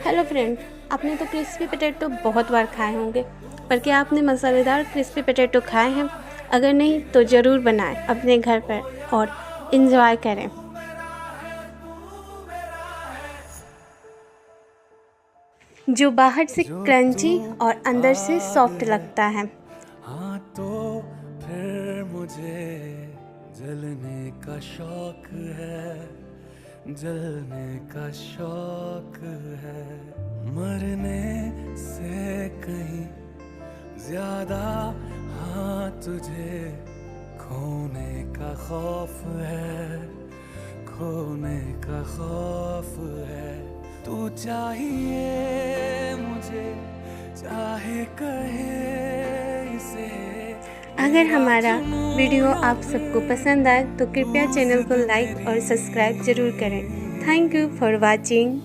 Hello friend, आपने तो crispy potato बहुत बार खाए होंगे, पर क्या आपने मसालेदार क्रिस्पी पोटैटो खाए हैं? अगर नहीं तो ज़रूर बनाएं अपने घर पर और इन्जॉय करें। जो बाहर से जो तू क्रंची और अंदर से आग सॉफ्ट है, लगता है। हाँ तो फिर मुझे जलने का शौक है, जलने का शौक है। मरने से कहीं ज्यादा हाँ तुझे खोने का खौफ है, खोने का खौफ है। तू चाहिए मुझे, चाहे कहे इसे अगर तेरा हमारा जुनून वीडियो आप सबको यूं पसंद आए तो तू कृपया चैनल को जिद लाइक और तेरी सब्सक्राइब ज़रूर करें। Thank you for watching.